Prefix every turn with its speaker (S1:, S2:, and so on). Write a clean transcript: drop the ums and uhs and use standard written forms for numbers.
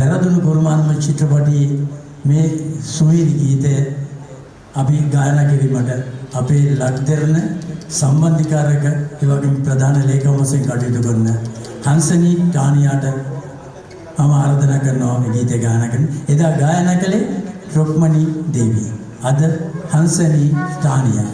S1: දරදුණු කුරුමානම චිත්‍රපටයේ මේ සුවීරි ගීතය අපි ගායනා කිරීමට අපේ ලක්දෙරණ සම්බන්ධීකාරක ඒ වගේම ප්‍රධාන ලේකම් වශයෙන් කටයුතු කරන හංසනී ටානියාට මම ආරාධනා කරනවා මේ ගීතය ගායනා කරන්න. එදා ගායනා කළේ රුක්මනී දේවිය. අද හංසනී ටානියා